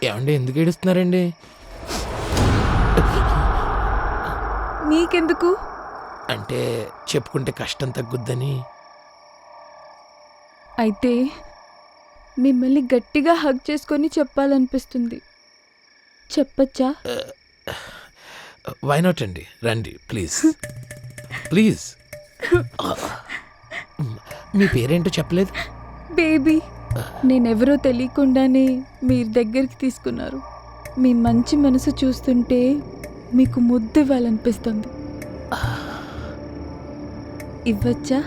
ఏమండి ఎందుకు ఏడుస్తున్నారండి? మీకెందుకు? అంటే చెప్పుకుంటే కష్టం తగ్గుద్దని. అయితే మిమ్మల్ని గట్టిగా హగ్ చేసుకొని చెప్పాలనిపిస్తుంది. చెప్పచ్చా? వై నాట్ అండి, రండి ప్లీజ్ ప్లీజ్. మీ పేరేంటో చెప్పలేదు. బేబీ, నేనెవరో తెలియకుండానే మీరు దగ్గరికి తీసుకున్నారు. మీ మంచి మనసు చూస్తుంటే మీకు ముద్దు ఇవ్వాలనిపిస్తుంది. ఇవ్వచ్చా?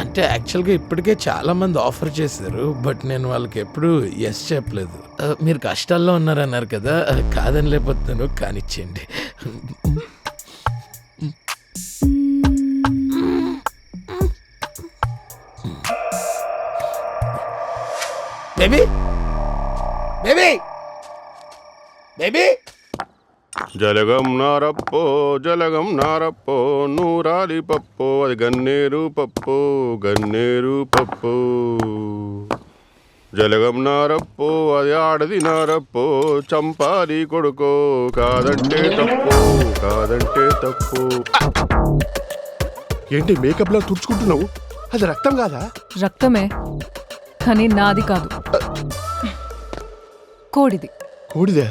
అంటే యాక్చువల్గా ఇప్పటికే చాలా మంది ఆఫర్ చేశారు, బట్ నేను వాళ్ళకి ఎప్పుడు ఎస్ చెప్పలేదు. మీరు కష్టాల్లో ఉన్నారన్నారు కదా, కాదని లేకపోతాను, కానిచ్చేయండి. బేబీ బేబీ బేబీ జలగం నారప్పో నూరాలి పప్పు, అది గన్నేరు పప్పు. జలగం నారప్పో అది ఆడది నారప్పో, చంపాలి కొడుకో కాదంటే తప్పు. ఏంటి మేకప్లో తుడుచుకుంటున్నావు? అది రక్తం కాదా? రక్తమే, కానీ నాది కాదు, కోడిది. కోడిదే?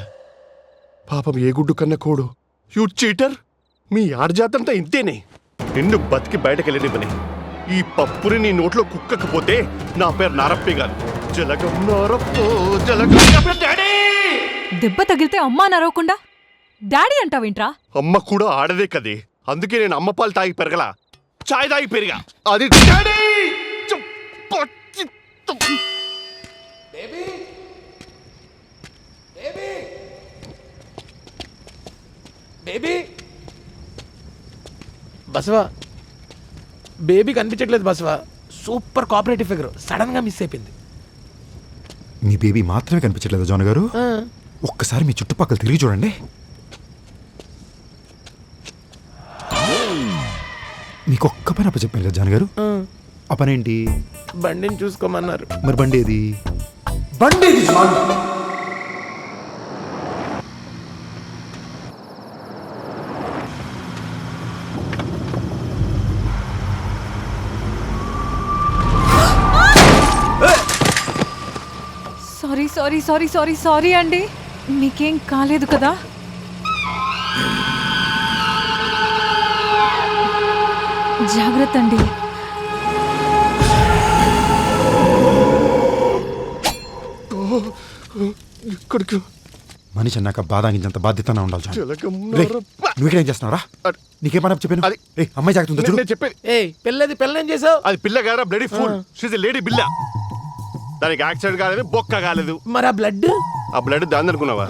పాపం ఏ గుడ్డు కన్నా కోడు. You cheater! మీ ఆర్జాతంతా ఇంతేనే. నిన్ను బతికి బయటకెళ్ళనివ్వని. ఈ పప్పుని నీ నోట్లో కుక్కకపోతే నా పేరు నారప్పే కాదు. జలగం నారప్పో డాడీ! దెబ్బ తగిలితే అమ్మా నరవకుండా డాడీ అంటావేంట్రా? అమ్మ కూడా ఆడదే కదే, అందుకే నేను అమ్మ పాలు తాగి పెరగలా, చాయ్ తాగి పెరిగా. అది డాడీ! బేబీ బసవా, బేబీ కనిపించట్లేదు Basava. Super cooperative figure sudden గా మిస్ అయిపోయింది. మీ బేబీ మాత్రమే కనిపించట్లేదు జాన్ గారు. ఒక్కసారి మీ చుట్టుపక్కల తిరిగి చూడండి. మీకు ఒక్క పని అప్పచెప్పాను కదా జాన్ గారు. ఆ పని ఏంటి? బండిని చూసుకోమన్నారు. మరి బండి ఏది? బండి ఏది జాన్? సారీ అండి, మీకేం కాలేదు కదా? జాగ్రత్త అండి. మనిషి అన్నాక బాధాగించేంత బాధ్యతగా ఉండాలి జాన్. జలగం రేయ్, నారప్ప. నువ్వు ఇక్కడ ఏం చేస్తున్నావురా? నీకే పని చెప్పాను. అది- అమ్మాయి జాగ్రత్త ఉందా చూడు. నేను చెప్పేది పిల్లది పిల్లని చేసావు. అది పిల్ల కాదా, bloody full. She's a lady బిల్ల. దానికి యాక్సిడెంట్ కాలేదు, బొక్క కాలేదు. మరి ఆ బ్లడ్? ఆ బ్లడ్ దాని అనుకున్నావా?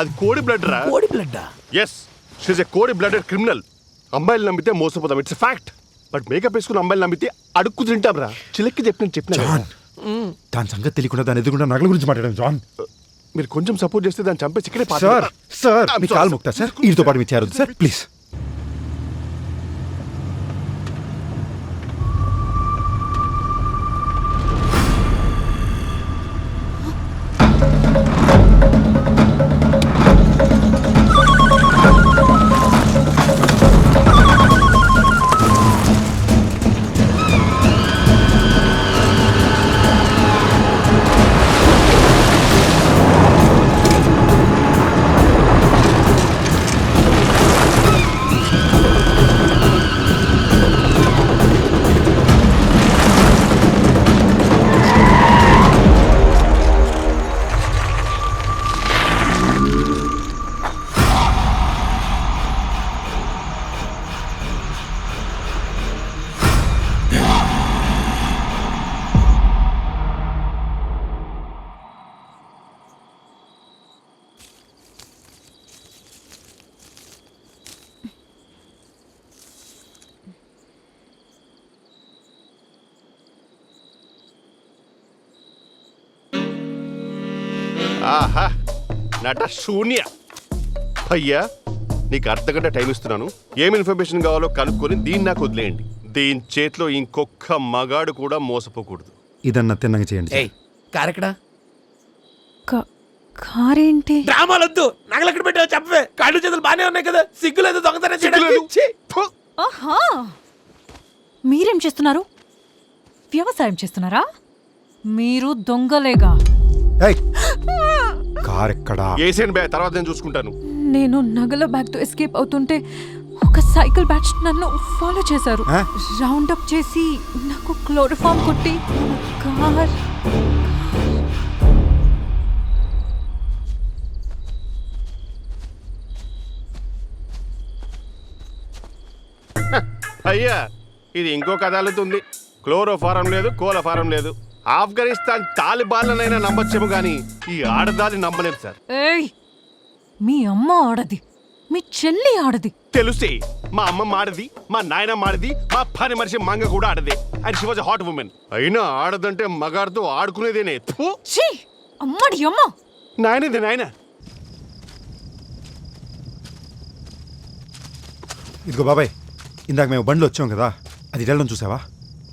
అది కోడి బ్లడ్ రా. కోడి బ్లడ్? ఎస్, షీజ్ ఎ కోడి బ్లడెడ్ క్రిమినల్. అమ్మాయిలు నమ్మితే మోసపోతాం, ఇట్స్ ఫ్యాక్ట్. బట్ మేకప్ వేసుకున్న అమ్మాయిలు నమ్మితే అడుక్కు తింటాం రా. చిలక్కి చెప్పిన జాన్, దాని సంగతి తెలియకుండా దాని ఎదురుకుండా నగల గురించి మాట్లాడాను జాన్. మీరు కొంచెం సపోర్ట్ చేస్తే దాన్ని చంపేసి ఇక్కడే సార్ మీ కాలు ముక్తా సార్. వీటితో పాటు మీ చేరొద్దు సార్ ప్లీజ్. ఆహా, నట శూన్య. అయ్యా, నీకు అర్ధగంట టైం ఇస్తున్నాను. ఏం ఇన్ఫర్మేషన్ కావాలో కనుక్కొని దీన్ని నాకు వదిలేయండి. దీని చేతిలో ఇంకొక్క మగాడు కూడా మోసపోకూడదు. ఇదన్నా తిన్నగా చేయండి. కారెక్కడా? హారేంటి? డ్రామాలొద్దు, నగలు ఎక్కడ పెట్టావు చెప్పవే. కాళ్ళు చేతులు బానే ఉన్నాయి కదా, సిగ్గులేదు దొంగతనం చేయడానికి. ఛీ! ఫు! ఆహా, మీరేం చేస్తున్నారు? వ్యవసాయం చేస్తున్నారా? మీరు దొంగలేగా. ఏయ్, కార్ ఎక్కడా? ఏసేను బే, తర్వాత నేను చూసుకుంటాను. నేను నగల బ్యాగ్తో ఎస్కేప్ అవుతుంటే ఒక సైకిల్ బ్యాచ్ నన్ను ఫాలో చేశారు. ఆ? రౌండ్ అప్ చేసి నాకు క్లోరోఫామ్ కొట్టి కార్ అయ్యా, ఇది ఇంకో కథ అల్లుతుంది. క్లోరోఫారం లేదు, కోలఫారం లేదు. ఆఫ్ఘనిస్తాన్ తాలిబాన్లనైనా నమ్మచ్చేమో గాని ఈ ఆడదాన్ని నమ్మలేదు సార్. ఏయ్, మీ అమ్మ ఆడది, మీ చెల్లి ఆడది. తెలుసే, మా అమ్మ మాడది, మా నాయన మాడది, మా పని మనిషి మంగ కూడా ఆడదే. And she was hot women. అయినా ఆడదంటే మగాడితో ఆడుకునేదేనే. ఫు! ఛీ, అమ్మడి అమ్మ. నాయనది నాయన. ఇదిగో బాబాయ్, ఇందాక మేము బండ్లో వచ్చాం కదా, అది వెళ్ళడం చూసావా?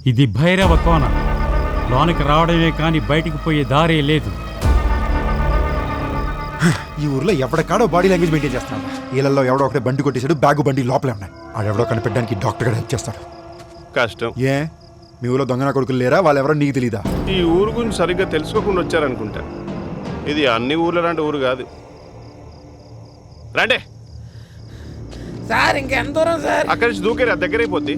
ఇది భైరవ కోన. లోనికి రావడమే కానీ బయటికి పోయే దారే లేదు. ఈ ఊర్లో ఎవడకాడో బాడీ లాంగ్వేజ్ మెయింటైన్ చేస్తున్నాడు. వీళ్ళల్లో ఎవడో ఒకటే బండి కొట్టేశాడు, బ్యాగు బండి లోపలే ఉన్నాయి. ఆడెవడో కనిపెట్టడానికి డాక్టర్ గడ హెల్ప్ చేస్తాడు. కష్టం. ఏ, మీ ఊళ్ళో దొంగన కొడుకులు లేరా? వాళ్ళు ఎవరో నీకు తెలీదా? ఈ ఊరు గురించి సరిగ్గా తెలుసుకోకుండా వచ్చారనుకుంటా. ఇది అన్ని ఊర్ల లాంటి ఊరు కాదు. రండే, సార్ ఇంకెంత దూరం సార్? అక్కడి నుంచి దూకేరా, దగ్గరైపోద్ది.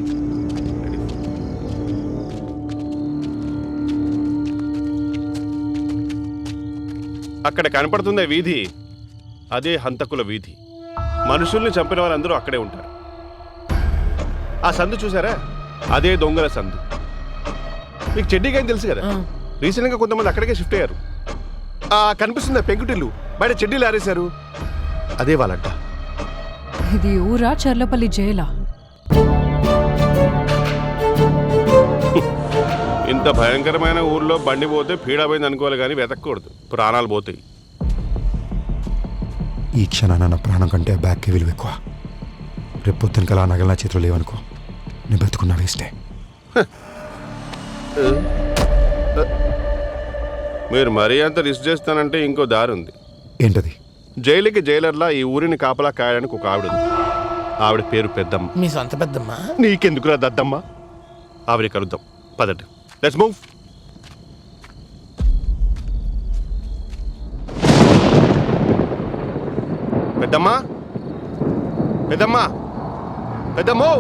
అక్కడ కనపడుతుందే వీధి, అదే హంతకుల వీధి. మనుషుల్ని చంపిన వారందరూ అక్కడే ఉంటారు. ఆ సందు చూసారా, అదే దొంగల సందు. మీకు చెడ్డీగా తెలుసు కదా, రీసెంట్గా కొంతమంది అక్కడికే షిఫ్ట్ అయ్యారు. కనిపిస్తుందా పెంకుటిల్లు, బయట చెడ్డీలు ఆరేశారు, అదే వాళ్ళంట. ఇది ఊరా చర్లపల్లి జైలా? ఇంత భయంకరమైన ఊర్లో బండి పోతే పీడమైంది అనుకోవాలి కానీ వెతకూడదు, ప్రాణాలు పోతాయి. ఈ క్షణాన నా ప్రాణం కంటే బ్యాగ్కి విలువ ఎక్కువ. రేపు పొద్దున కలా నగల నా చేతిలో లేవనుకో, నేను బ్రతుకున్నా వేస్టే. మీరు మరీ అంత రిస్క్ చేస్తానంటే ఇంకో దారి ఉంది. ఏంటది? జైలుకి జైలర్లా ఈ ఊరిని కాపలా కాయడానికి ఒక ఆవిడ ఉంది. ఆవిడ పేరు పెద్దమ్మ. మీ సొంత పెద్దమ్మా? నీకెందుకురా దద్దమ్మ? ఆవిడ కలుద్దాం, పదండి. Let's move. పెద్దమ్మా, పెద్దమ్మా, పెద్దమ్మో,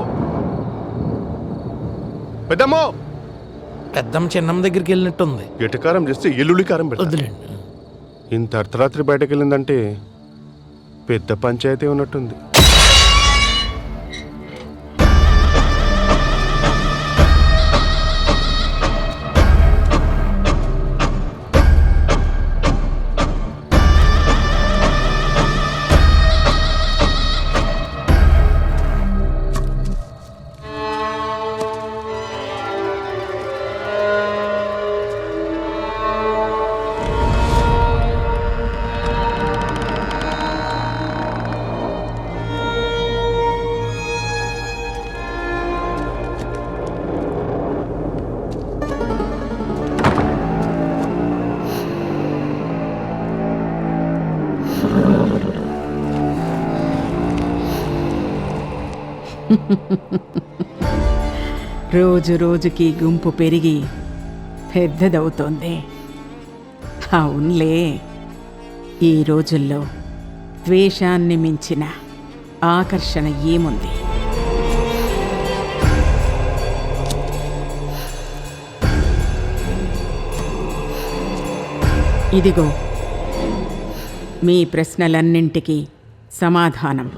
పెద్దమ్మో. పెద్దమ్మ చిన్నమ్మ దగ్గరికి వెళ్ళినట్టుంది. ఎటకారం చేస్తే ఎల్లుల్లి కారం పెడతా. వద్దులేండి. ఇంత అర్ధరాత్రి బయటకు వెళ్ళిందంటే పెద్ద పంచాయతీ ఉన్నట్టుంది. రోజు రోజుకి గుంపు పెరిగి పెద్దదవుతోంది. అవునులే, ఈ రోజుల్లో ద్వేషాన్ని మించిన ఆకర్షణ ఏముంది? ఇదిగో మీ ప్రశ్నలన్నింటికీ సమాధానం.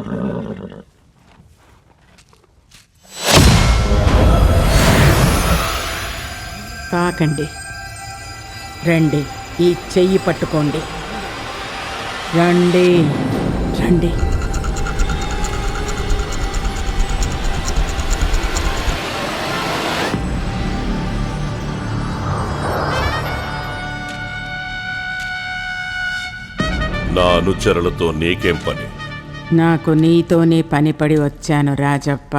తాకండి, రండి, ఈ చెయ్యి పట్టుకోండి, రండి రండి. నా అనుచరులతో నీకేం పని? నాకు నీతోనే పనిపడి వచ్చాను రాజప్ప.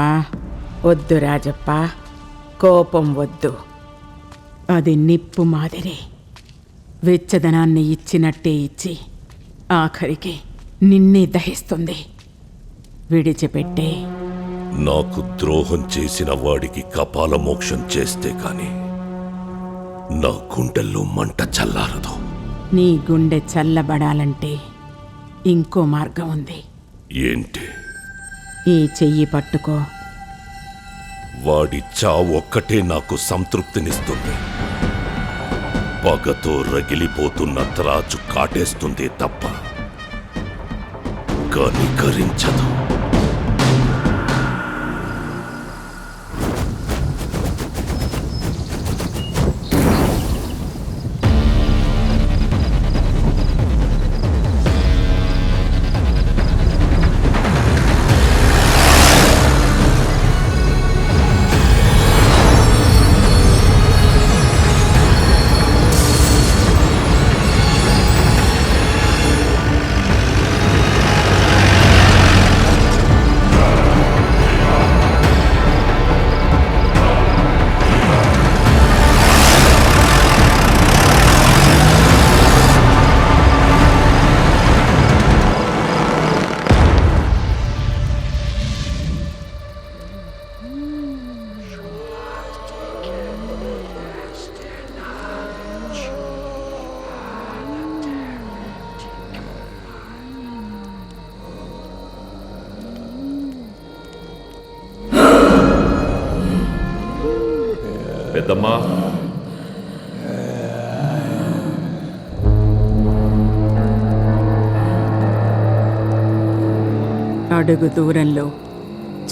వద్దు రాజప్ప, కోపం వద్దు. అది నిప్పు మాదిరి, వెచ్చదనాన్ని ఇచ్చినట్టే ఇచ్చి ఆఖరికి నిన్నే దహిస్తుంది. విడిచిపెట్టే. నాకు ద్రోహం చేసిన వాడికి కపాల మోక్షం చేస్తే కాని నా గుండెల్లో మంట చల్లారదు. నీ గుండె చల్లబడాలంటే ఇంకో మార్గం ఉంది. ఏంటి? ఈ చెయ్యి పట్టుకో. వాడి చావు ఒక్కటే నాకు సంతృప్తినిస్తుంది. పగతో రగిలిపోతున్న త్రాచు కాటేస్తుంది తప్ప కనికరించదు. పెద్దమ్మా, అడుగు దూరంలో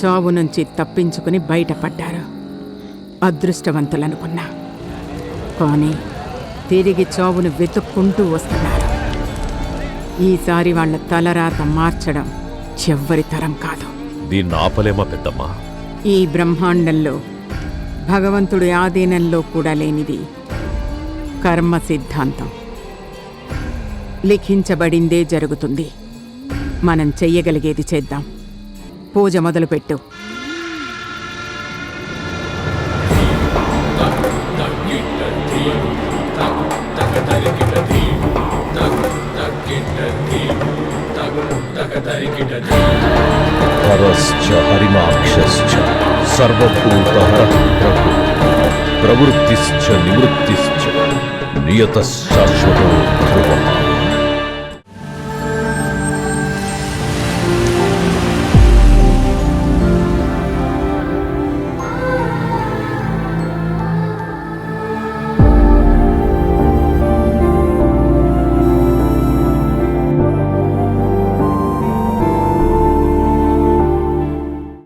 చావు నుంచి తప్పించుకుని బయటపడ్డారు. అదృష్టవంతులనుకున్నా. కానీ తిరిగి చావును వెతుక్కుంటూ వస్తున్నారు. ఈసారి వాళ్ళ తలరాత మార్చడం ఎవ్వరి తరం కాదు. దీన్ని ఆపలేమా పెద్దమ్మా? ఈ బ్రహ్మాండంలో భగవంతుడి ఆధీనంలో కూడా లేనిది కర్మ సిద్ధాంతం. లిఖించబడిందే జరుగుతుంది. మనం చెయ్యగలిగేది చేద్దాం. పూజ మొదలుపెట్టు. పరశ్చ హరిమాక్షశ్చ సర్వభూతహరః ప్రభు ప్రవృత్తిశ్చ నివృత్తిశ్చ నియతః శాశ్వతో ధ్రువః.